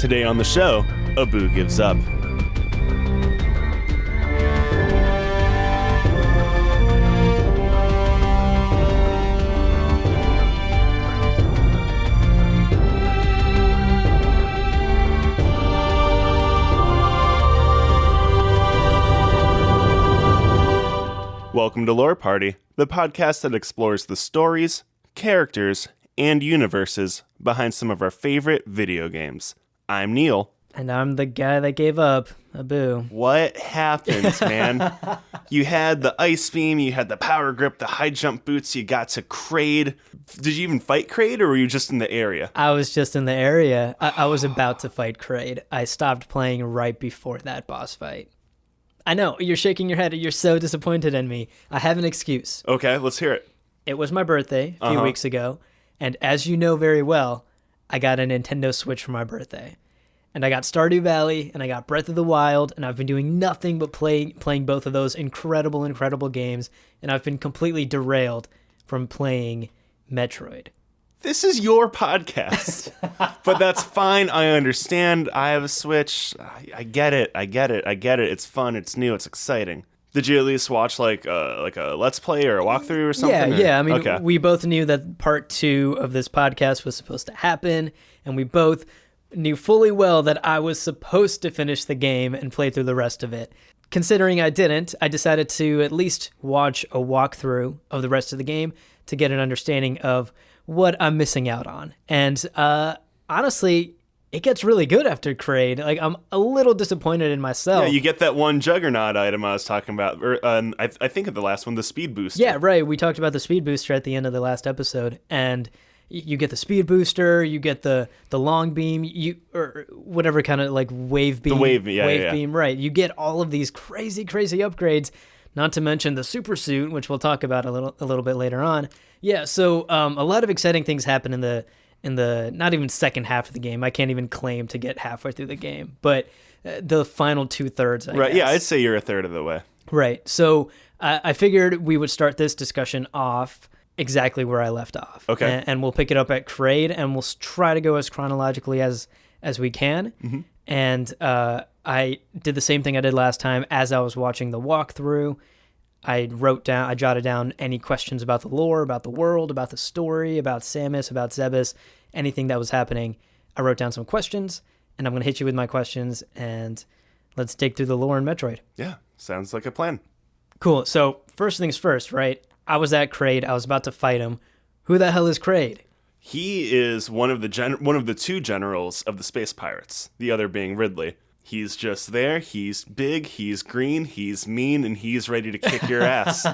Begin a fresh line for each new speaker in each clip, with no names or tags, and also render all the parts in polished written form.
Today on the show, Abu gives up. Welcome to Lore Party, the podcast that explores the stories, characters, and universes behind some of our favorite video games. I'm Neil.
And I'm the guy that gave up, Abu.
What happened, man? You had the ice beam, you had the power grip, the high jump boots, you got to Kraid. Did you even fight Kraid, or were you just in the area?
I was just in the area. I was about to fight Kraid. I stopped playing right before that boss fight. I know, you're shaking your head. You're so disappointed in me. I have an excuse.
Okay, let's hear it.
It was my birthday a few weeks ago, and as you know very well, I got a Nintendo Switch for my birthday. And I got Stardew Valley, and I got Breath of the Wild, and I've been doing nothing but playing both of those incredible games, and I've been completely derailed from playing Metroid.
This is your podcast, but that's fine. I understand. I have a Switch. I get it. It's fun. It's new. It's exciting. Did you at least watch like a Let's Play or a walkthrough or something?
Yeah. I mean, We both knew that part 2 of this podcast was supposed to happen, and we both knew fully well that I was supposed to finish the game and play through the rest of it. Considering I didn't, I decided to at least watch a walkthrough of the rest of the game to get an understanding of what I'm missing out on. And honestly, it gets really good after Kraid. Like, I'm a little disappointed in myself.
Yeah, you get that one Juggernaut item I was talking about. I think of the last one, the speed booster.
Yeah, right. We talked about the speed booster at the end of the last episode, and you get the speed booster, you get the long beam, or whatever kind of like wave beam.
The wave
beam, right. You get all of these crazy upgrades, not to mention the super suit, which we'll talk about a little bit later on. Yeah, so a lot of exciting things happen in the not even second half of the game. I can't even claim to get halfway through the game, but the final 2/3, I guess.
Yeah, I'd say you're a third of the way.
Right. So I figured we would start this discussion off exactly where I left off.
Okay.
And we'll pick it up at Kraid, and we'll try to go as chronologically as we can. Mm-hmm. And I did the same thing I did last time. As I was watching the walkthrough, I jotted down any questions about the lore, about the world, about the story, about Samus, about Zebes, anything that was happening. I wrote down some questions, and I'm going to hit you with my questions, and let's dig through the lore in Metroid.
Yeah, sounds like a plan.
Cool. So first things first, right? I was at Kraid. I was about to fight him. Who the hell is Kraid?
He is one of the two generals of the space pirates, the other being Ridley. He's just there. He's big. He's green. He's mean, and he's ready to kick your ass.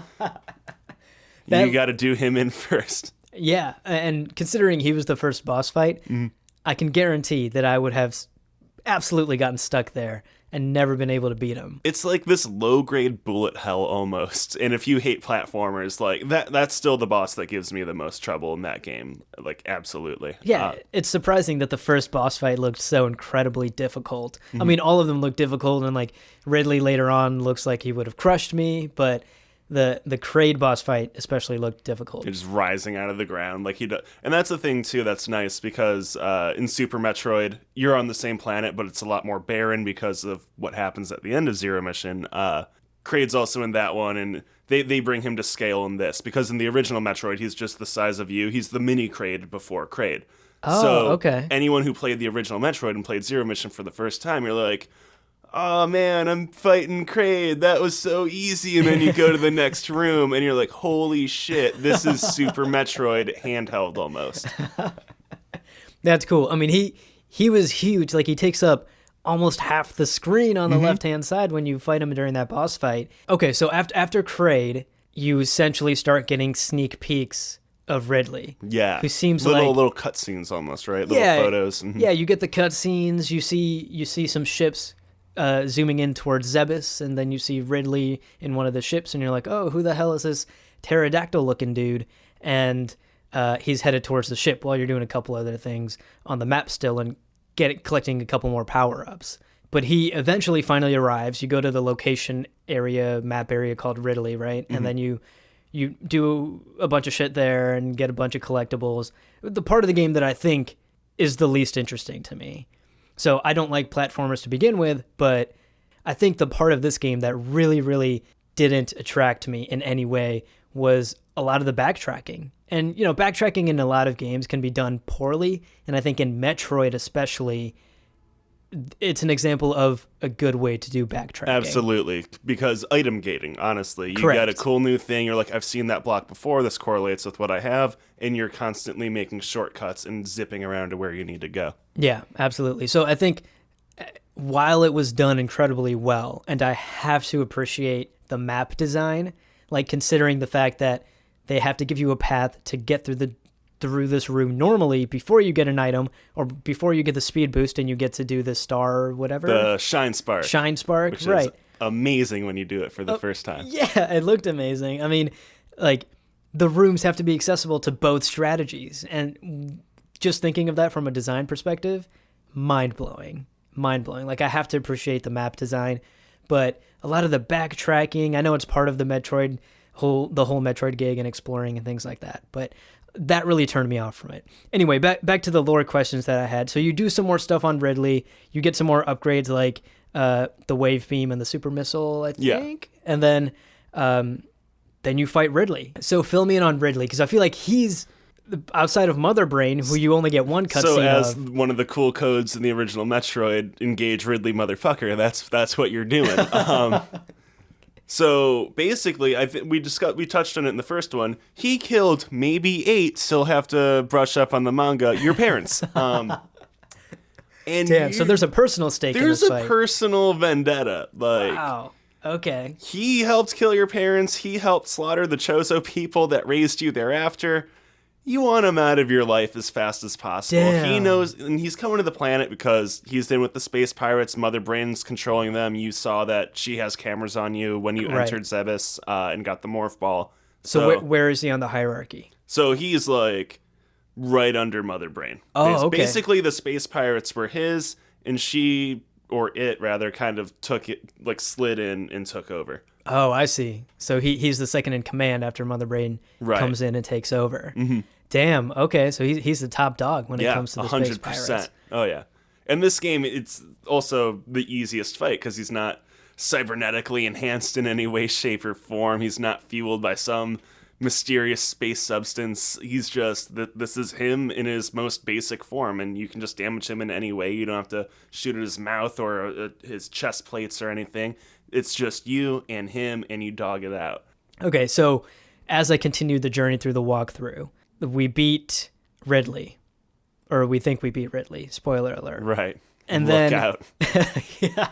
You got to do him in first.
Yeah, and considering he was the first boss fight, I can guarantee that I would have absolutely gotten stuck there and never been able to beat him.
It's like this low-grade bullet hell almost. And if you hate platformers, like that's still the boss that gives me the most trouble in that game. Like, absolutely.
Yeah, it's surprising that the first boss fight looked so incredibly difficult. I mean, all of them look difficult, and like Ridley later on looks like he would have crushed me, but the Kraid boss fight especially looked difficult.
Just rising out of the ground like he does. And that's the thing too that's nice, because in Super Metroid you're on the same planet, but it's a lot more barren because of what happens at the end of Zero Mission. Kraid's also in that one, and they bring him to scale in this, because in the original Metroid he's just the size of you. He's the mini Kraid before Kraid.
Oh, okay.
Anyone who played the original Metroid and played Zero Mission for the first time, you're like, oh man, I'm fighting Kraid. That was so easy. And then you go to the next room and you're like, holy shit, this is Super Metroid handheld almost.
That's cool. I mean, he was huge. Like, he takes up almost half the screen on the left-hand side when you fight him during that boss fight. Okay, so after Kraid, you essentially start getting sneak peeks of Ridley.
Yeah.
Who seems
little cutscenes almost, right? Little photos. Mm-hmm.
Yeah, you get the cutscenes. You see some ships zooming in towards Zebes, and then you see Ridley in one of the ships, and you're like, oh, who the hell is this pterodactyl-looking dude? And he's headed towards the ship while you're doing a couple other things on the map still and collecting a couple more power-ups. But he eventually finally arrives. You go to the location map area called Ridley, right? Mm-hmm. And then you do a bunch of shit there and get a bunch of collectibles. The part of the game that I think is the least interesting to me So I don't like platformers to begin with, but I think the part of this game that really, really didn't attract me in any way was a lot of the backtracking. And, backtracking in a lot of games can be done poorly. And I think in Metroid especially, it's an example of a good way to do backtracking.
Absolutely. Because item gating, honestly. You
Correct.
got a cool new thing. You're like, I've seen that block before. This correlates with what I have. And you're constantly making shortcuts and zipping around to where you need to go.
Yeah, absolutely. So I think while it was done incredibly well, and I have to appreciate the map design, like considering the fact that they have to give you a path to get through this room normally before you get an item or before you get the speed boost and you get to do the star or whatever.
The Shine Spark.
Shine Spark,
which
right.
is amazing when you do it for the first time.
Yeah, it looked amazing. I mean, like, the rooms have to be accessible to both strategies. And just thinking of that from a design perspective, mind-blowing. Mind-blowing. Like, I have to appreciate the map design, but a lot of the backtracking, I know it's part of the the whole Metroid gig and exploring and things like that, but that really turned me off from it. Anyway, back to the lore questions that I had. So you do some more stuff on Ridley, you get some more upgrades like the wave beam and the super missile, I think, and then you fight Ridley. So fill me in on Ridley, because I feel like he's outside of Mother Brain, who you only get one cutscene
So as
of.
one of the cool codes in the original Metroid, engage Ridley motherfucker, that's what you're doing. So basically, we touched on it in the first one. He killed maybe 8. Still have to brush up on the manga. Your parents. And
Damn. So there's a personal stake in this fight.
There's a personal vendetta. Like,
wow. Okay.
He helped kill your parents. He helped slaughter the Chozo people that raised you thereafter. You want him out of your life as fast as possible.
Damn.
He knows, and he's coming to the planet because he's in with the space pirates. Mother Brain's controlling them. You saw that she has cameras on you when you entered Zebes and got the morph ball.
So where is he on the hierarchy?
So he's like right under Mother Brain.
Oh, okay.
Basically, the space pirates were his, and she, or it rather, kind of took it, like slid in and took over.
Oh, I see. So he's the second in command after Mother Brain comes in and takes over. Mm-hmm. Damn. Okay, so he's the top dog when it comes to the 100%. Space pirates.
Oh yeah. And this game, it's also the easiest fight because he's not cybernetically enhanced in any way, shape, or form. He's not fueled by some mysterious space substance. He's just this is him in his most basic form, and you can just damage him in any way. You don't have to shoot at his mouth or his chest plates or anything. It's just you and him, and you dog it out. Okay,
so as I continued the journey through the walkthrough, we beat Ridley, or we think we beat Ridley. Spoiler alert.
Right.
And
Look out.
Yeah.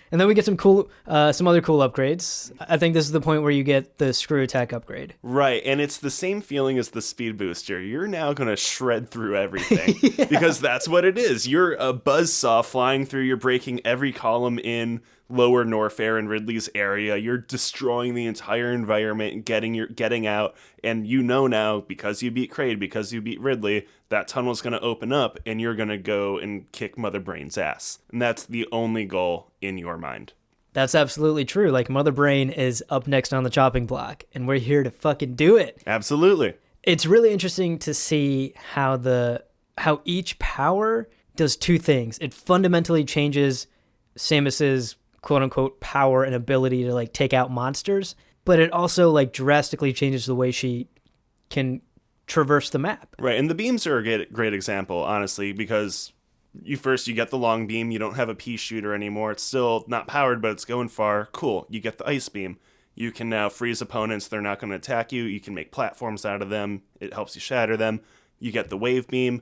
And then we get some other cool upgrades. I think this is the point where you get the screw attack upgrade.
Right, and it's the same feeling as the speed booster. You're now going to shred through everything because that's what it is. You're a buzzsaw flying through. You're breaking every column in Lower Norfair and Ridley's area. You're destroying the entire environment, getting out, and you know now, because you beat Kraid, because you beat Ridley, that tunnel's going to open up, and you're going to go and kick Mother Brain's ass. And that's the only goal in your mind.
That's absolutely true. Like, Mother Brain is up next on the chopping block, and we're here to fucking do it.
Absolutely.
It's really interesting to see how each power does two things. It fundamentally changes Samus's quote-unquote power and ability to like take out monsters, but it also like drastically changes the way she can traverse the map.
Right, and the beams are a great example, honestly, because you get the long beam. You don't have a pea shooter anymore. It's still not powered, but it's going far. Cool. You get the ice beam. You can now freeze opponents. They're not going to attack you. You can make platforms out of them. It helps you shatter them. You get the wave beam.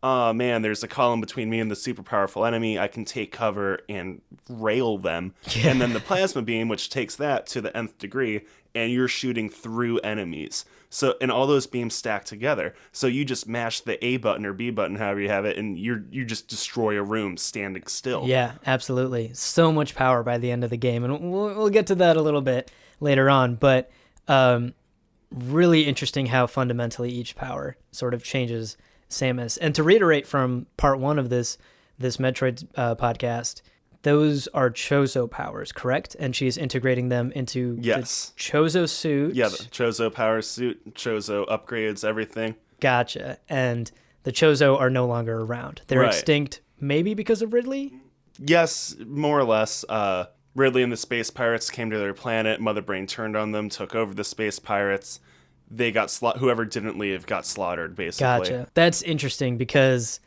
Oh man, there's a column between me and the super powerful enemy. I can take cover and rail them. Yeah. And then the plasma beam, which takes that to the nth degree, and you're shooting through enemies. So, and all those beams stack together. So you just mash the A button or B button, however you have it, and you just destroy a room standing still.
Yeah, absolutely. So much power by the end of the game, and we'll get to that a little bit later on. But really interesting how fundamentally each power sort of changes Samus. And to reiterate from part 1 of this Metroid podcast, those are Chozo powers, correct? And she's integrating them into the Chozo suit.
Yeah, the Chozo power suit, Chozo upgrades, everything.
Gotcha. And the Chozo are no longer around. They're extinct maybe because of Ridley?
Yes, more or less. Ridley and the space pirates came to their planet. Mother Brain turned on them, took over the space pirates. They got whoever didn't leave got slaughtered, basically.
Gotcha. That's interesting because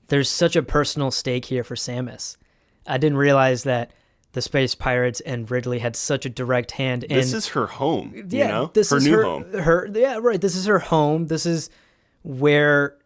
there's such a personal stake here for Samus. I didn't realize that the space pirates and Ridley had such a direct hand in...
This is her home, you know?
This
her
is
new
her
home.
Yeah, right. This is her home. This is where,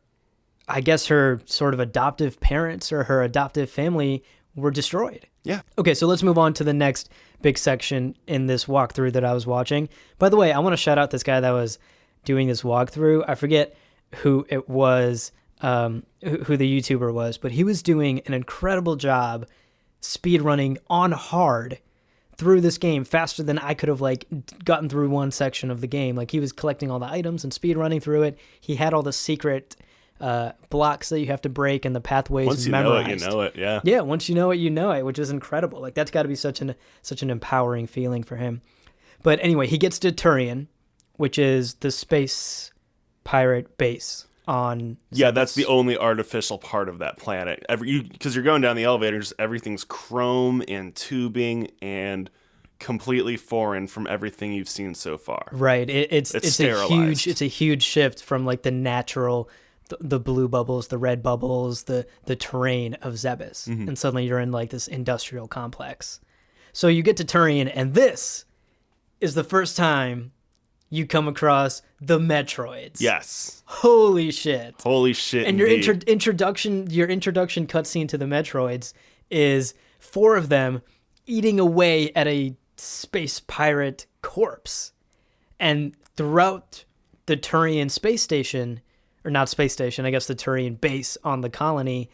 I guess, her sort of adoptive parents or her adoptive family were destroyed.
Yeah.
Okay, so let's move on to the next big section in this walkthrough that I was watching. By the way, I want to shout out this guy that was doing this walkthrough. I forget who it was, who the YouTuber was, but he was doing an incredible job speedrunning on hard through this game faster than I could have gotten through one section of the game. Like, he was collecting all the items and speedrunning through it. He had all the secret blocks that you have to break and the pathways
once you
memorized.
know it, you know it. Yeah.
Yeah, once you know it, you know it, which is incredible. Like, that's got to be such an empowering feeling for him. But anyway, he gets to Turian, which is the space pirate base on...
Yeah, that's the only artificial part of that planet. Because you're going down the elevators, everything's chrome and tubing and completely foreign from everything you've seen so far.
Right. It's
sterilized.
a huge shift from like the natural, the blue bubbles, the red bubbles, the terrain of Zebes.
Mm-hmm.
And suddenly you're in like this industrial complex. So you get to Turian, and this is the first time you come across the Metroids.
Yes.
Holy shit.
Holy shit.
And your introduction cutscene to the Metroids is 4 of them eating away at a space pirate corpse. And throughout the Turian space station, or not space station, I guess the Turian base on the colony,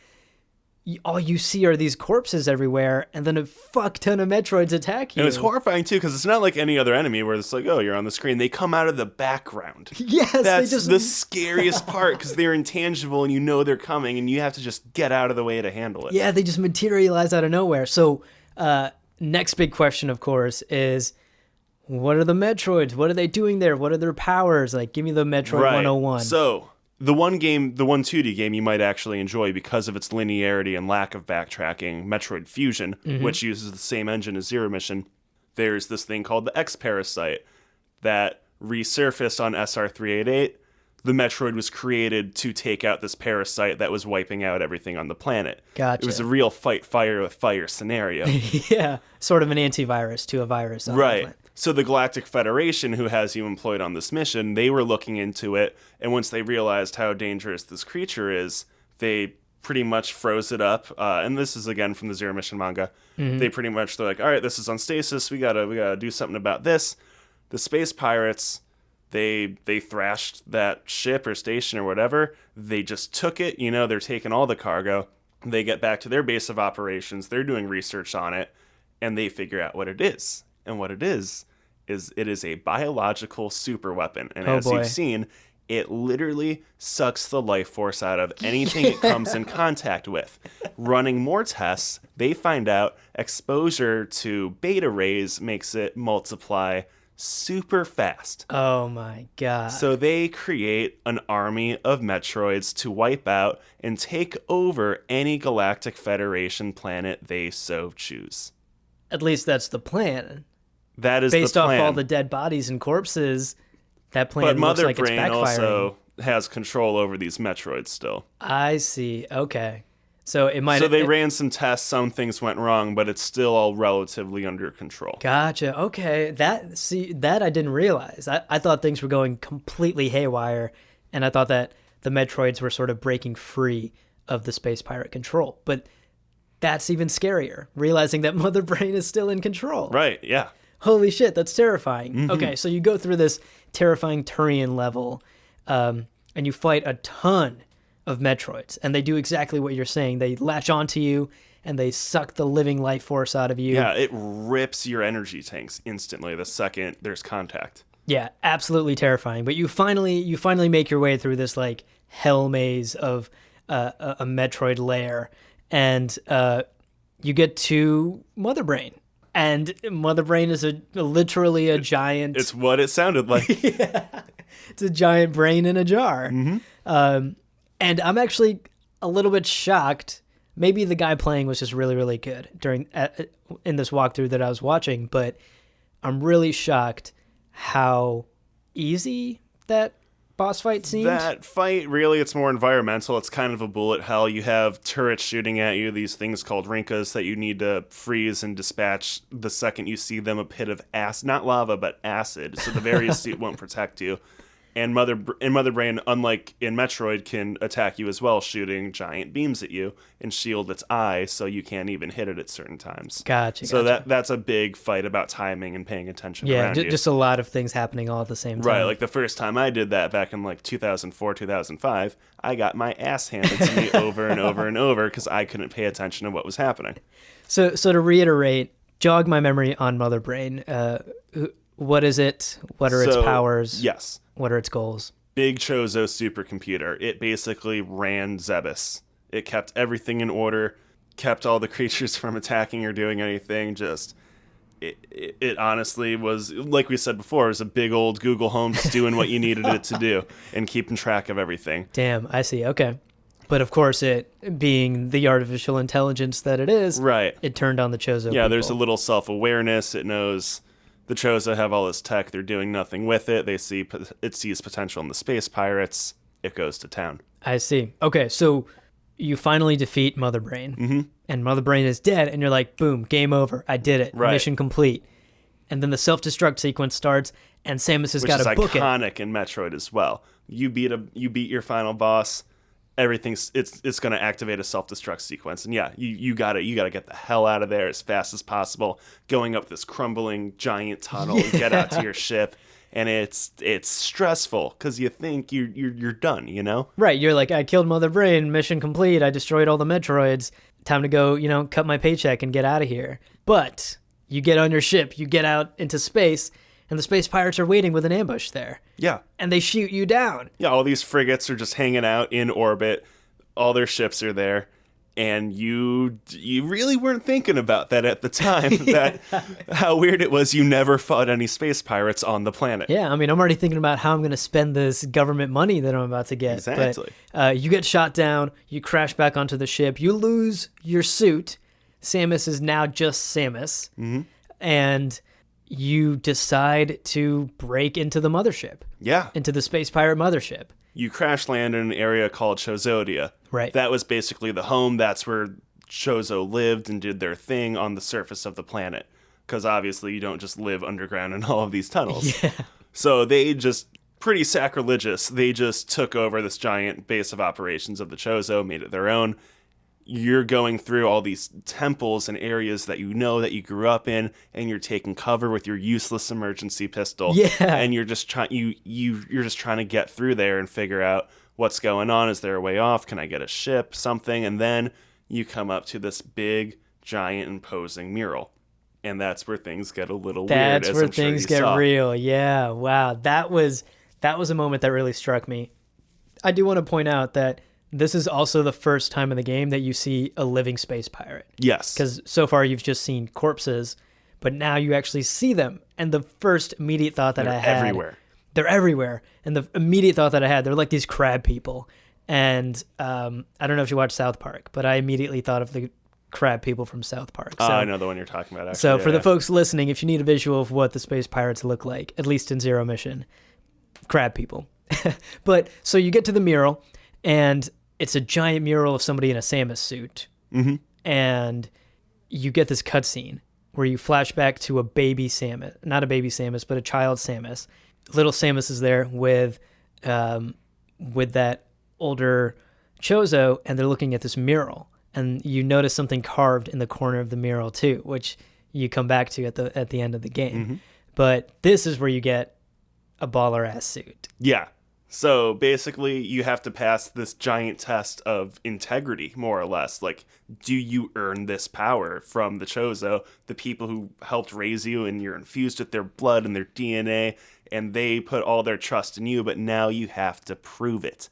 all you see are these corpses everywhere, and then a fuck ton of Metroids attack you.
And it's horrifying, too, because it's not like any other enemy where it's like, oh, you're on the screen. They come out of the background.
Yes,
That's the scariest part, because they're intangible, and you know they're coming, and you have to just get out of the way to handle it.
Yeah, they just materialize out of nowhere. So, next big question, of course, is... what are the Metroids? What are they doing there? What are their powers? Like, give me the Metroid 101.
So, the one 2D game you might actually enjoy because of its linearity and lack of backtracking, Metroid Fusion, which uses the same engine as Zero Mission, there's this thing called the X-Parasite that resurfaced on SR388. The Metroid was created to take out this parasite that was wiping out everything on the planet.
Gotcha.
It was a real fight fire with fire scenario.
Yeah, sort of an antivirus to a virus.
Right. So the Galactic Federation, who has you employed on this mission, they were looking into it, and once they realized how dangerous this creature is, they pretty much froze it up. And this is, again, from the Zero Mission manga. They're like, all right, this is on stasis. We gotta do something about this. The space pirates... They thrashed that ship or station or whatever. They just took it. You know, they're taking all the cargo. They get back to their base of operations. They're doing research on it, and they figure out what it is. And what it is it is a biological super weapon. And you've seen, it literally sucks the life force out of anything it comes in contact with. Running more tests, they find out exposure to beta rays makes it multiply super fast.
Oh my god.
So they create an army of Metroids to wipe out and take over any Galactic Federation planet they so choose.
At least that's the plan.
That is
based
the plan.
Off all the dead bodies and corpses, that plan looks like it's backfiring.
But Mother Brain also has control over these Metroids still.
I see. Okay. So it might.
So they ran some tests. Some things went wrong, but it's still all relatively under control.
Gotcha. Okay. That I didn't realize. I thought things were going completely haywire, and I thought that the Metroids were sort of breaking free of the space pirate control. But that's even scarier, realizing that Mother Brain is still in control.
Right. Yeah.
Holy shit, that's terrifying. Okay, so you go through this terrifying Turian level, and you fight a ton of Metroids, and they do exactly what you're saying. They latch onto you, and they suck the living life force out of you.
Yeah, it rips your energy tanks instantly the second there's contact.
Yeah, absolutely terrifying. But you finally make your way through this like hell maze of a Metroid lair, and you get to Mother Brain. And Mother Brain is literally a giant...
It's what it sounded like.
Yeah, it's a giant brain in a jar. And I'm actually a little bit shocked. maybe the guy playing was just really, really good in this walkthrough that I was watching, but I'm really shocked how easy that boss fight seemed.
That fight, really, it's more environmental. It's kind of a bullet hell. You have turrets shooting at you, these things called rinkas that you need to freeze and dispatch the second you see them, a pit of acid, not lava, but acid, so the various suit won't protect you. And Mother Brain, unlike in Metroid, can attack you as well, shooting giant beams at you and shield its eye, so you can't even hit it at certain times.
Gotcha.
So that's a big fight about timing and paying attention around you.
Just a lot of things happening all at the same time.
Right, like the first time I did that back in like 2004, 2005, I got my ass handed to me over and over and over because I couldn't pay attention to what was happening.
So to reiterate, jog my memory on Mother Brain. What is it? What are its powers?
Yes.
What are its goals?
Big Chozo supercomputer. It basically ran Zebes. It kept everything in order, kept all the creatures from attacking or doing anything. Just, it honestly was, like we said before, it was a big old Google Home just doing what you needed it to do and keeping track of everything.
Damn, I see. Okay. But of course, it being the artificial intelligence that it is,
right?
It turned on the Chozo.
Yeah, there's a little self-awareness. It knows the Chozo have all this tech. They're doing nothing with it. It sees potential in the space pirates. It goes to town.
I see. Okay, so you finally defeat Mother Brain, and Mother Brain is dead, and you're like, boom, game over. I did it.
Right.
Mission complete. And then the self-destruct sequence starts, and Samus has got to book it.
Which is iconic in Metroid as well. You beat your final boss. Everything's it's going to activate a self-destruct sequence, and yeah, you gotta get the hell out of there as fast as possible, going up this crumbling giant tunnel and get out to your ship. And it's stressful because you think you're done, you know?
Right, you're like, I killed Mother Brain, mission complete, I destroyed all the Metroids, time to go, cut my paycheck and get out of here. But you get on your ship, you get out into space, and the space pirates are waiting with an ambush there.
Yeah.
And they shoot you down.
Yeah, all these frigates are just hanging out in orbit. All their ships are there. And you really weren't thinking about that at the time, how weird it was you never fought any space pirates on the planet.
Yeah, I mean, I'm already thinking about how I'm going to spend this government money that I'm about to get.
Exactly.
But you get shot down, you crash back onto the ship, you lose your suit. Samus is now just Samus. Mm-hmm. And you decide to break into the mothership.
Yeah.
Into the space pirate mothership.
You crash land in an area called Chozodia.
Right.
That was basically the home. That's where Chozo lived and did their thing on the surface of the planet. Because obviously you don't just live underground in all of these tunnels.
Yeah.
So they just, pretty sacrilegious, they just took over this giant base of operations of the Chozo, made it their own. You're going through all these temples and areas that you know that you grew up in, and you're taking cover with your useless emergency pistol.
Yeah.
And you're just trying you're just trying to get through there and figure out what's going on. Is there a way off? Can I get a ship? Something. And then you come up to this big, giant, imposing mural. And that's where things get a little weird.
That's where things get real. Yeah. Wow. That was a moment that really struck me. I do want to point out that this is also the first time in the game that you see a living space pirate.
Yes.
Because so far you've just seen corpses, but now you actually see them. And the first immediate thought that I had... They're everywhere. And the immediate thought that I had, they're like these crab people. And I don't know if you watch South Park, but I immediately thought of the crab people from South Park. So,
I know the one you're talking about, actually.
So for the folks listening, if you need a visual of what the space pirates look like, at least in Zero Mission, crab people. But so you get to the mural, and it's a giant mural of somebody in a Samus suit.
Mm-hmm.
And you get this cutscene where you flash back to a baby Samus, not a baby Samus, but a child Samus. Little Samus is there with that older Chozo, and they're looking at this mural. And you notice something carved in the corner of the mural too, which you come back to at the end of the game. Mm-hmm. But this is where you get a baller ass suit.
Yeah. So basically, you have to pass this giant test of integrity, more or less. Like, do you earn this power from the Chozo, the people who helped raise you, and you're infused with their blood and their DNA, and they put all their trust in you, but now you have to prove it.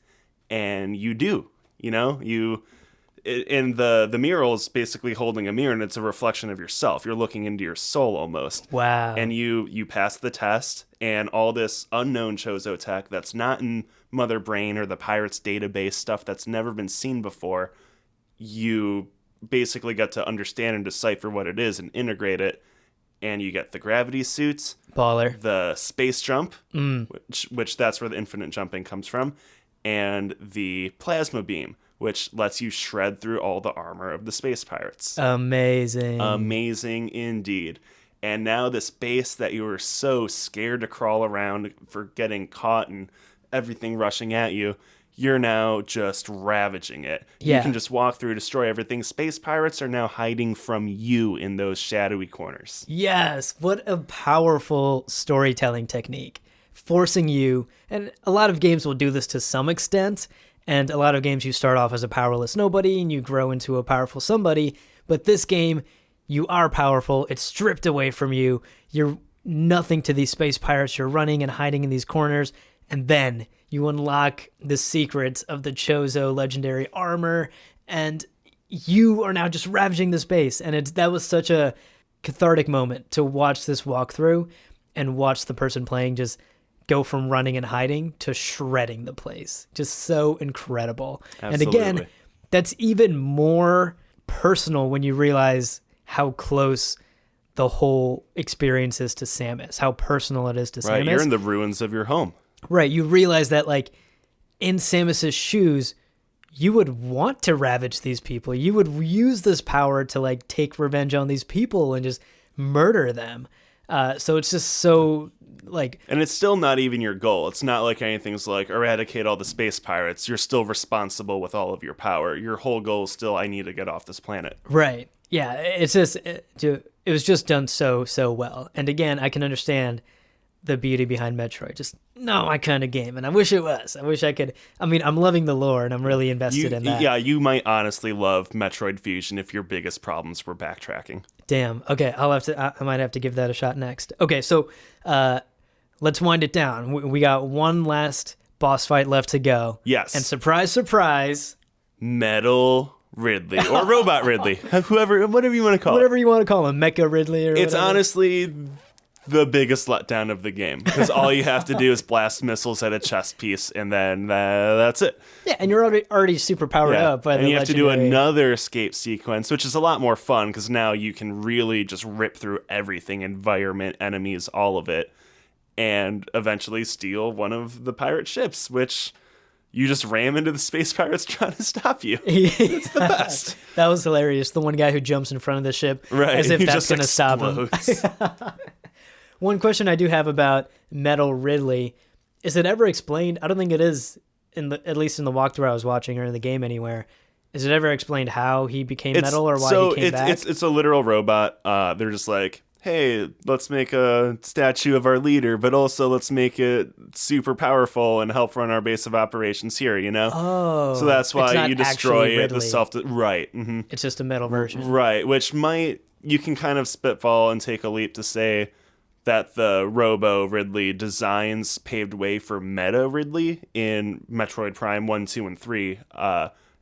And you do, And the mural is basically holding a mirror, and it's a reflection of yourself. You're looking into your soul almost.
Wow.
And you pass the test, and all this unknown Chozo tech that's not in Mother Brain or the Pirates database, stuff that's never been seen before, you basically get to understand and decipher what it is and integrate it. And you get the gravity suits,
Baller.
the space jump, which that's where the infinite jumping comes from, and the plasma beam, which lets you shred through all the armor of the space pirates.
Amazing.
Amazing indeed. And now this base that you were so scared to crawl around for getting caught and everything rushing at you, you're now just ravaging it.
Yeah.
You can just walk through, destroy everything. Space pirates are now hiding from you in those shadowy corners.
Yes, what a powerful storytelling technique. Forcing you, and a lot of games will do this to some extent, and a lot of games you start off as a powerless nobody and you grow into a powerful somebody, but this game, you are powerful, it's stripped away from you, you're nothing to these space pirates, you're running and hiding in these corners, and then you unlock the secrets of the Chozo legendary armor, and you are now just ravaging the space. And that was such a cathartic moment to watch this walkthrough and watch the person playing just go from running and hiding to shredding the place. Just so incredible.
Absolutely.
And again, that's even more personal when you realize how close the whole experience is to Samus, how personal it is to Samus.
Right, you're in the ruins of your home.
Right, you realize that, like, in Samus's shoes, you would want to ravage these people. You would use this power to, like, take revenge on these people and just murder them. So it's just so, like...
And it's still not even your goal. It's not like anything's like, eradicate all the space pirates. You're still responsible with all of your power. Your whole goal is still, I need to get off this planet.
Right. Yeah, it's just... It was just done so well. And again, I can understand the beauty behind Metroid. Just not my kind of game, and I wish it was. I wish I could. I mean, I'm loving the lore, and I'm really invested in that.
Yeah, you might honestly love Metroid Fusion if your biggest problems were backtracking.
Damn. Okay, I might have to give that a shot next. Okay, so let's wind it down. We got one last boss fight left to go.
Yes.
And surprise, surprise,
Metal Ridley or Robot Ridley, whatever you want to call it.
Whatever you want to call him, Mecha Ridley or
It's
whatever.
Honestly the biggest letdown of the game, because all you have to do is blast missiles at a chest piece, and then that's it.
Yeah, and you're already super powered up. By
and
the
you have to do
legendary...
another escape sequence, which is a lot more fun, because now you can really just rip through everything, environment, enemies, all of it, and eventually steal one of the pirate ships, which you just ram into the space pirates trying to stop you. It's the best.
That was hilarious. The one guy who jumps in front of the ship,
right,
as if
he
that's going to stop him. One question I do have about Metal Ridley, is it ever explained? I don't think it is, at least in the walkthrough I was watching or in the game anywhere. Is it ever explained how he became metal or why he came back?
It's a literal robot. They're just like, hey, let's make a statue of our leader, but also let's make it super powerful and help run our base of operations here, you know?
Oh.
So that's why you destroy it.
Ridley.
Right. Mm-hmm.
It's just a metal version.
Right, which you can kind of spitball and take a leap to say that the Robo Ridley designs paved way for Meta Ridley in Metroid Prime 1, 2, and 3,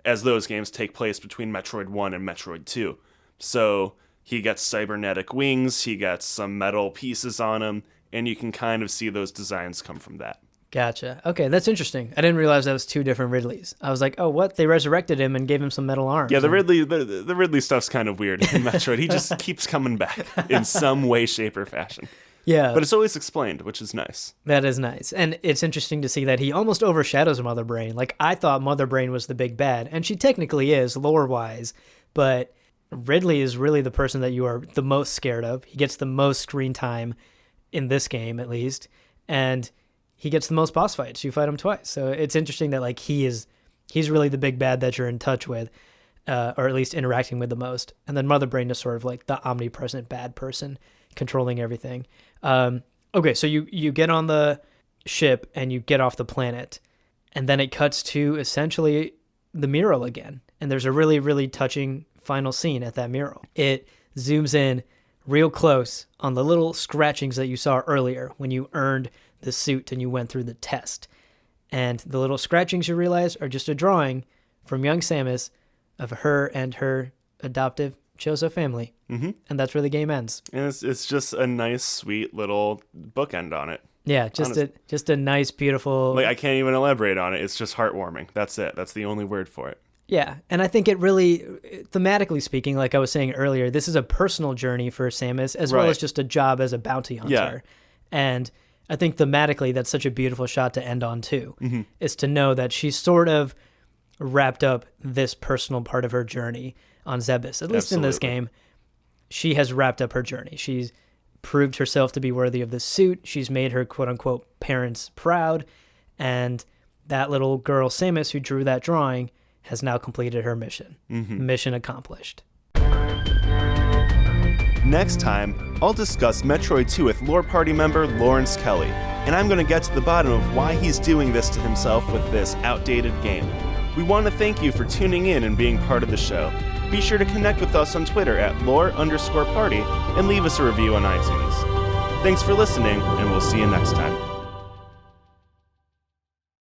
as those games take place between Metroid 1 and Metroid 2. So he gets cybernetic wings, he gets some metal pieces on him, and you can kind of see those designs come from that.
Gotcha. Okay, that's interesting. I didn't realize that was two different Ridleys. I was like, oh, what? They resurrected him and gave him some metal arms.
Yeah, the Ridley stuff's kind of weird in Metroid. He just keeps coming back in some way, shape, or fashion.
Yeah.
But it's always explained, which is nice.
That is nice. And it's interesting to see that he almost overshadows Mother Brain. Like, I thought Mother Brain was the big bad, and she technically is, lore-wise, but Ridley is really the person that you are the most scared of. He gets the most screen time in this game, at least, and he gets the most boss fights. You fight him twice. So it's interesting that, like, he's really the big bad that you're in touch with, or at least interacting with the most. And then Mother Brain is sort of like the omnipresent bad person controlling everything. Okay, so you get on the ship and you get off the planet, and then it cuts to essentially the mural again. And there's a really, really touching final scene at that mural. It zooms in real close on the little scratchings that you saw earlier when you earned the suit and you went through the test. And the little scratchings, you realize, are just a drawing from young Samus of her and her adoptive Chozo family. Mm-hmm. And that's where the game ends.
And it's just a nice, sweet little bookend on it.
Yeah, just a nice, beautiful...
Like, I can't even elaborate on it. It's just heartwarming. That's it. That's the only word for it.
Yeah, and I think it really, thematically speaking, like I was saying earlier, this is a personal journey for Samus as well
Right.
as just a job as a bounty hunter.
Yeah.
And I think thematically that's such a beautiful shot to end on too,
Mm-hmm.
is to know that she's sort of wrapped up this personal part of her journey on Zebes. At least in this
Absolutely.
game, she has wrapped up her journey. She's proved herself to be worthy of this suit. She's made her quote-unquote parents proud. And that little girl, Samus, who drew that drawing, has now completed her mission.
Mm-hmm.
Mission accomplished.
Next time, I'll discuss Metroid 2 with lore party member Lawrence Kelly, and I'm going to get to the bottom of why he's doing this to himself with this outdated game. We want to thank you for tuning in and being part of the show. Be sure to connect with us on Twitter at lore_party and leave us a review on iTunes. Thanks for listening, and we'll see you next time.